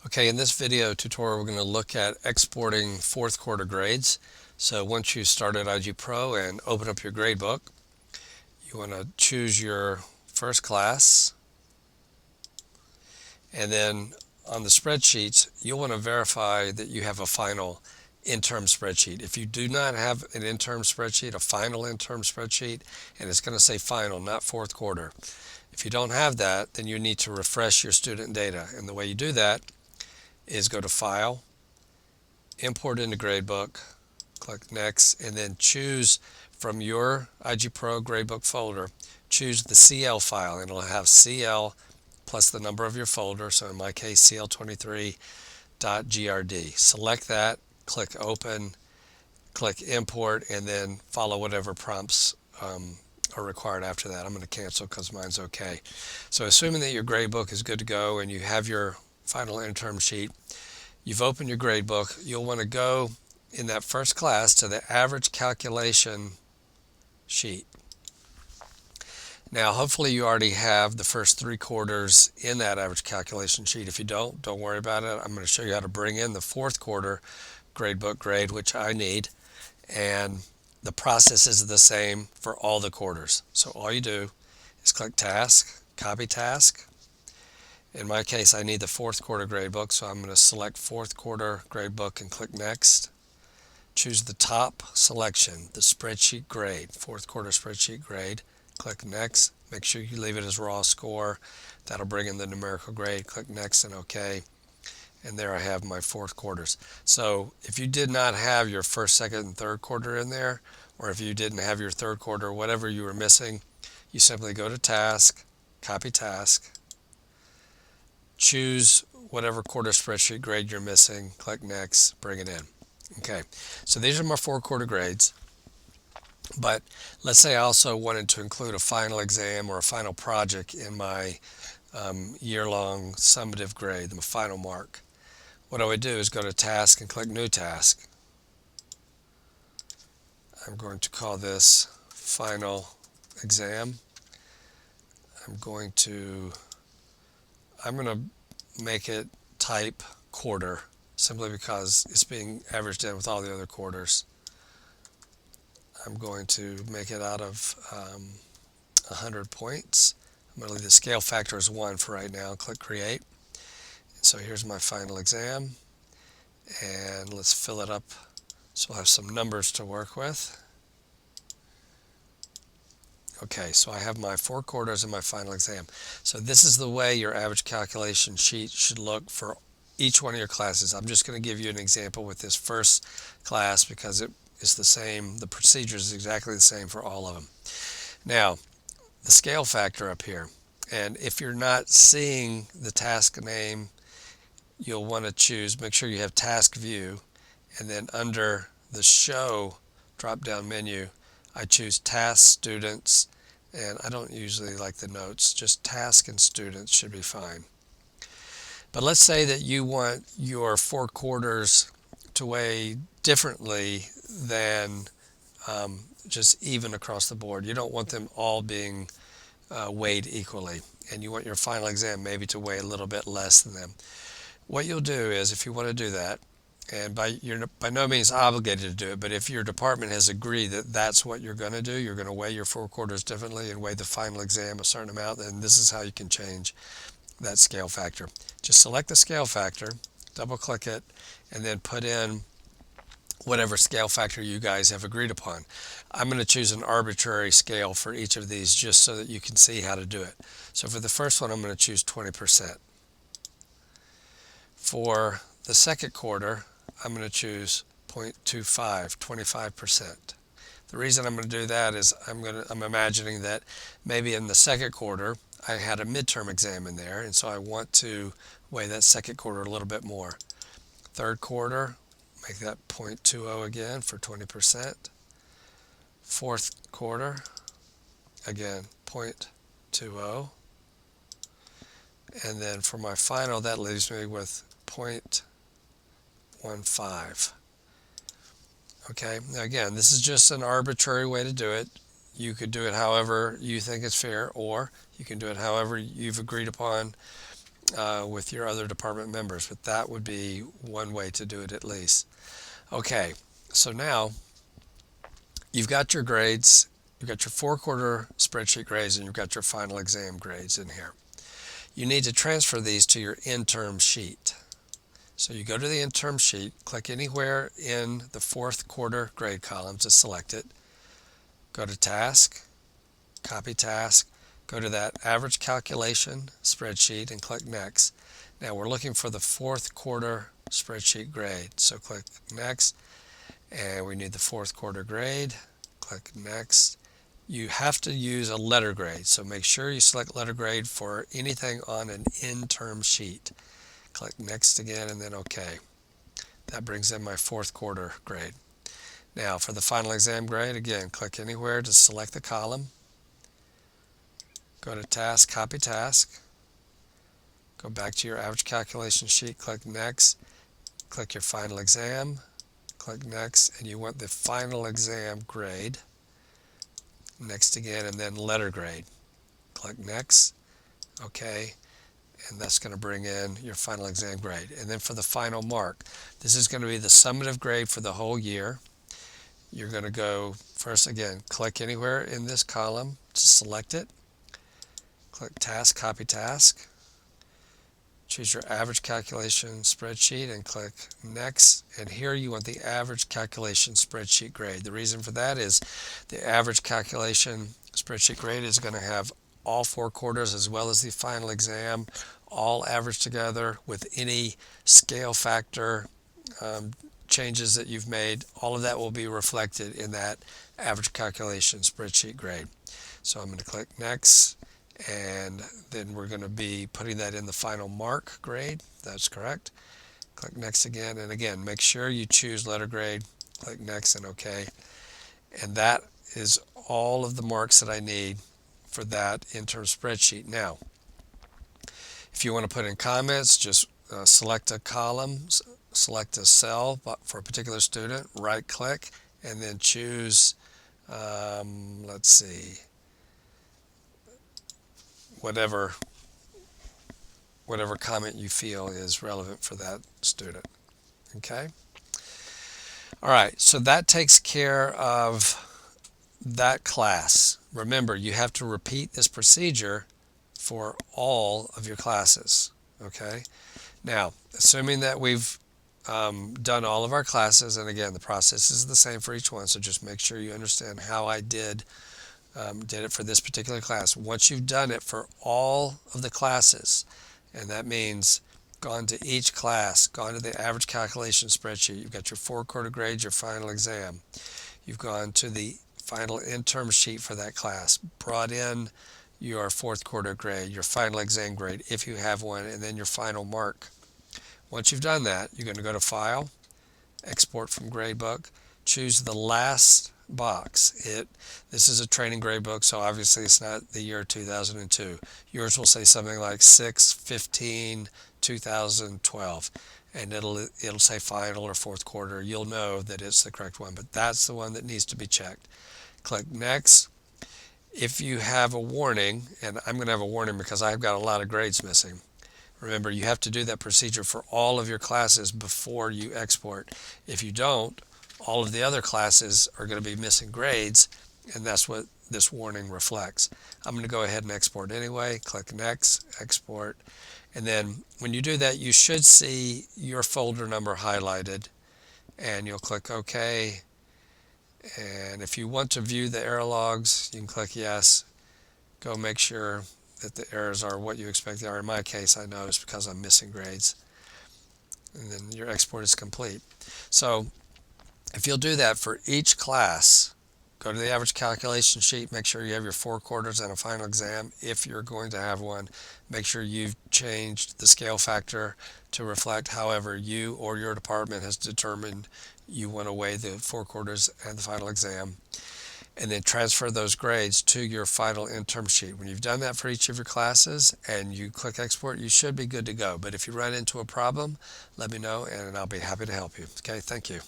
Okay, in this video tutorial we're going to look at exporting fourth quarter grades. So once you start at IgPro and open up your gradebook, you want to choose your first class, and then on the spreadsheets you'll want to verify that you have a final interim spreadsheet. If you do not have an interim spreadsheet, a final interim spreadsheet, and it's going to say final, not fourth quarter. If you don't have that, then you need to refresh your student data, and the way you do that is go to File, Import into Gradebook, click Next, and then choose from your IgPro Gradebook folder, choose the CL file, and it'll have CL plus the number of your folder, so in my case cl23.grd. Select that, click Open, click Import, and then follow whatever prompts are required after that. I'm going to cancel because mine's okay. So assuming that your gradebook is good to go and you have your final interim sheet, you've opened your gradebook, you'll want to go in that first class to the average calculation sheet. Now hopefully you already have the first three quarters in that average calculation sheet. If you don't worry about it. I'm going to show you how to bring in the fourth quarter gradebook grade, which I need, and the process is the same for all the quarters. So all you do is click Task, Copy Task. In my case, I need the fourth quarter gradebook, so I'm going to select fourth quarter gradebook and click Next. Choose the top selection, the spreadsheet grade, fourth quarter spreadsheet grade. Click Next. Make sure you leave it as raw score. That'll bring in the numerical grade. Click Next and OK. And there I have my fourth quarters. So if you did not have your first, second, and third quarter in there, or if you didn't have your third quarter, whatever you were missing, you simply go to Task, Copy Task, choose whatever quarter spreadsheet grade you're missing, click Next, bring it in. Okay, so these are my four quarter grades. But let's say I also wanted to include a final exam or a final project in my year-long summative grade, the final mark. What I would do is go to Task and click New Task. I'm going to call this Final Exam. I'm going to make it type quarter, simply because it's being averaged in with all the other quarters. I'm going to make it out of 100 points. I'm going to leave the scale factor as 1 for right now. Click Create. And so here's my final exam. And let's fill it up so we'll have some numbers to work with. Okay, so I have my four quarters in my final exam. So this is the way your average calculation sheet should look for each one of your classes. I'm just going to give you an example with this first class because it is the same. The procedure is exactly the same for all of them. Now, the scale factor up here. And if you're not seeing the task name, you'll want to choose, make sure you have Task View, and then under the Show drop-down menu, I choose Task Students, and I don't usually like the notes, just Task and Students should be fine. But let's say that you want your four quarters to weigh differently than just even across the board. You don't want them all being weighed equally, and you want your final exam maybe to weigh a little bit less than them. What you'll do is, if you want to do that, and you're by no means obligated to do it, but if your department has agreed that that's what you're going to do, you're going to weigh your four quarters differently and weigh the final exam a certain amount, then this is how you can change that scale factor. Just select the scale factor, double click it, and then put in whatever scale factor you guys have agreed upon. I'm going to choose an arbitrary scale for each of these just so that you can see how to do it. So for the first one, I'm going to choose 20%. For the second quarter, I'm going to choose 0.25, 25%. The reason I'm going to do that is I'm imagining that maybe in the second quarter I had a midterm exam in there, and so I want to weigh that second quarter a little bit more. Third quarter, make that 0.20 again for 20%. Fourth quarter, again 0.20. And then for my final, that leaves me with 0.15. Okay, now again, this is just an arbitrary way to do it. You could do it however you think is fair, or you can do it however you've agreed upon with your other department members, but that would be one way to do it at least. Okay, so now you've got your grades, you've got your 4-quarter spreadsheet grades, and you've got your final exam grades in here. You need to transfer these to your interim sheet. So you go to the interim sheet, click anywhere in the 4th quarter grade column to select it, go to Task, Copy Task, go to that average calculation spreadsheet and click Next. Now we're looking for the 4th quarter spreadsheet grade, so click Next, and we need the 4th quarter grade, click Next. You have to use a letter grade, so make sure you select letter grade for anything on an interim sheet. Click Next again and then OK. That brings in my 4th quarter grade. Now for the final exam grade, again, click anywhere to select the column. Go to Task, Copy Task. Go back to your average calculation sheet, click Next. Click your final exam, click Next, and you want the final exam grade. Next again, and then letter grade. Click Next, OK, and that's going to bring in your final exam grade. And then for the final mark, this is going to be the summative grade for the whole year. You're going to go first, again, click anywhere in this column to select it. Click Task, Copy Task. Choose your average calculation spreadsheet and click Next. And here you want the average calculation spreadsheet grade. The reason for that is the average calculation spreadsheet grade is going to have all 4 quarters as well as the final exam, all averaged together with any scale factor changes that you've made. All of that will be reflected in that average calculation spreadsheet grade. So I'm going to click Next. And then we're going to be putting that in the final mark grade. That's correct. Click Next again, and again, make sure you choose letter grade. Click Next and OK. And that is all of the marks that I need for that interim spreadsheet. Now, if you want to put in comments, just select a column, select a cell for a particular student, right click, and then choose, let's see, whatever comment you feel is relevant for that student. Okay? All right, so that takes care of that class. Remember, you have to repeat this procedure for all of your classes. Okay? Now, assuming that we've done all of our classes, and again, the process is the same for each one, so just make sure you understand how I did it for this particular class. Once you've done it for all of the classes, and that means gone to each class, gone to the average calculation spreadsheet, you've got your 4-quarter grades, your final exam, you've gone to the final interim sheet for that class, brought in your 4th quarter grade, your final exam grade if you have one, and then your final mark. Once you've done that, you're going to go to File, Export from Gradebook, choose the last box. This is a training grade book, so obviously it's not the year 2002. Yours will say something like 6/15/2012, and it'll say final or 4th quarter. You'll know that it's the correct one, but that's the one that needs to be checked. Click Next. If you have a warning, and I'm going to have a warning because I've got a lot of grades missing. Remember, you have to do that procedure for all of your classes before you export. If you don't, all of the other classes are going to be missing grades, and that's what this warning reflects. I'm going to go ahead and export anyway. Click Next, Export, and then when you do that, you should see your folder number highlighted, and you'll click OK. And if you want to view the error logs, you can click Yes. Go make sure that the errors are what you expect they are. In my case, I know it's because I'm missing grades. And then your export is complete. So if you'll do that for each class, go to the average calculation sheet, make sure you have your 4 quarters and a final exam. If you're going to have one, make sure you've changed the scale factor to reflect however you or your department has determined you want to weigh the 4 quarters and the final exam. And then transfer those grades to your final interim sheet. When you've done that for each of your classes and you click Export, you should be good to go. But if you run into a problem, let me know and I'll be happy to help you. Okay, thank you.